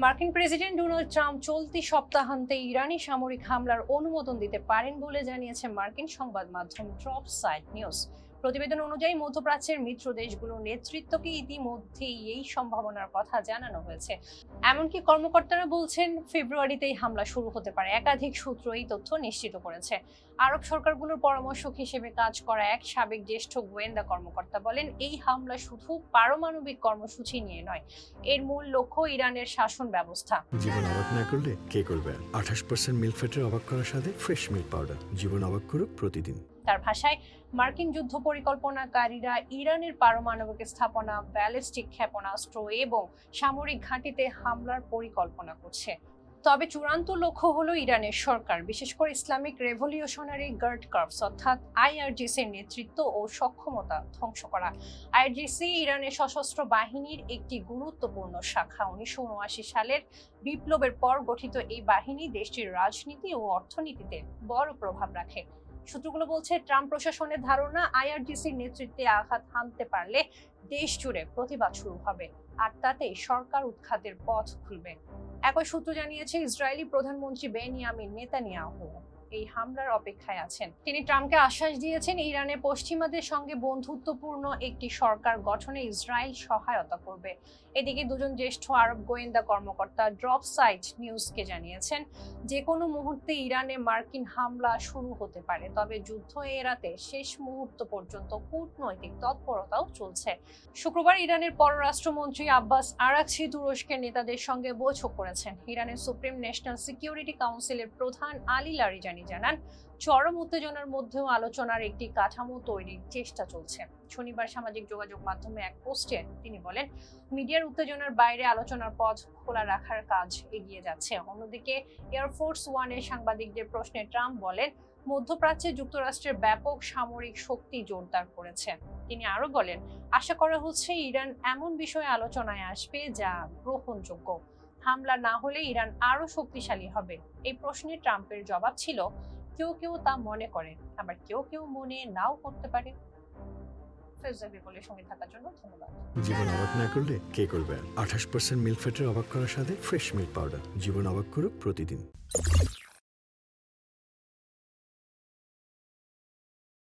মার্কিন president Donald Trump চলতি সপ্তাহান্তে ইরানি সামরিক হামলার অনুমোদন দিতে পারেন বলে জানিয়েছে মার্কিন সংবাদ মাধ্যম টপ সাইট নিউজ। প্রতিবেদন অনুযায়ী মধ্যপ্রাচ্যের মিত্র দেশগুলোর নেতৃত্বকে ইতিমধ্যেই এই সম্ভাবনার কথা জানানো হয়েছে। এমনকি কর্মকর্তারা বলছেন ফেব্রুয়ারিতেই হামলা শুরু হতে পারে। একাধিক সূত্র এই তথ্য নিশ্চিত করেছে। আরব সরকারগুলোর পরামর্শক হিসেবে কাজ করা এক সাবেক জ্যেষ্ঠ গোয়েন্দা কর্মকর্তা বলেন, এই হামলা শুধু পারমাণবিক কর্মসূচি নিয়ে নয়, এর মূল লক্ষ্য ইরানের শাসন ব্যবস্থা। জীবন অবাক না করলে কে করবে? 28% মিল্ক ফ্যাটের অবাক করার সাথে ফ্রেশ মিল্ক পাউডার। জীবন অবাক করুক প্রতিদিন। তার ভাষায়, মার্কিন যুদ্ধ পরিকল্পনাকারীরা ইরানের পারমাণবিক স্থাপনা, ব্যালিস্টিক ক্ষেপণাস্ত্র এবং সামরিক ঘাঁটিতে হামলার পরিকল্পনা করছে। তবে চূড়ান্ত লক্ষ্য হলো ইরানের সরকার, বিশেষ করে ইসলামিক রেভলিউশনারি গার্ড কর্পস অর্থাৎ আইআরজিসির নেতৃত্ব ও সক্ষমতা ধ্বংস করা। আইআরজিসি ইরানের সশস্ত্র বাহিনীর একটি গুরুত্বপূর্ণ শাখা। 1979 সালের বিপ্লবের পর গঠিত এই বাহিনী দেশটির রাজনীতি ও অর্থনীতিতে বড় প্রভাব রাখে। সূত্রগুলো বলছে, ট্রাম্প প্রশাসনের ধারণা আইআরজিসির নেতৃত্বে আঘাত হানতে পারলে দেশ জুড়ে প্রতিবাদ শুরু হবে, আর তাতে সরকার উৎখাতের পথ খুলবে। একই সূত্র জানিয়েছে, ইসরায়েলি প্রধানমন্ত্রী বেনিয়ামিন নেতানিয়াহু এই হামলার অপেক্ষায় আছেন। তিনি ট্রাম্পকে আশ্বাস দিয়েছেন, ইরানে পশ্চিমাদের সঙ্গে বন্ধুত্বপূর্ণ একটি সরকার গঠনে ইসরায়েল সহায়তা করবে। এদিকে দুজন জ্যেষ্ঠ আরব গোয়েন্দা কর্মকর্তা ড্রপ সাইট নিউজকে জানিয়েছেন, যে কোনো মুহূর্তে ইরানে মার্কিন হামলা শুরু হতে পারে। তবে যুদ্ধ এড়াতে শেষ মুহূর্ত পর্যন্ত কূটনৈতিক তৎপরতাও চলছে। শুক্রবার ইরানের পররাষ্ট্রমন্ত্রী আব্বাস আরাকচি তুরস্কের নেতাদের সঙ্গে বৈঠক করেছেন। ইরানের সুপ্রিম ন্যাশনাল সিকিউরিটি কাউন্সিলের প্রধান আলী লারিজানি জানান, চরম উত্তেজনার মধ্যেও আলোচনার একটি কাঠামো তৈরির চেষ্টা চলছে। শনিবার সামাজিক যোগাযোগ মাধ্যমে এক পোস্টে তিনি বলেন, মিডিয়ার উত্তেজনার বাইরে আলোচনার পথ খোলা রাখার কাজ এগিয়ে যাচ্ছে। অন্যদিকে এয়ারফোর্স ওয়ানের সাংবাদিকদের প্রশ্নে ট্রাম্প বলেন, মধ্যপ্রাচ্যে যুক্তরাষ্ট্রের ব্যাপক সামরিক শক্তি জোরদার করেছে। তিনি আরো বলেন, আশা করা হচ্ছে ইরান এমন বিষয়ে আলোচনায় আসবে যা গ্রহণযোগ্য। হামলা না হলে ইরান আরো শক্তিশালী হবে। এই প্রশ্নে ট্রাম্পের জবাব ছিল, কেউ কেউ তা মনে করে, আবার কেউ কেউ মনে নাও করতে পারে। সঙ্গে থাকার জন্য ধন্যবাদ। জীবন অবাক না করলে কে করবে? 28% মিল্ক ফ্যাটের অবাক করার সাথে ফ্রেশ মিল্ক পাউডার। জীবন অবাক করুক প্রতিদিন।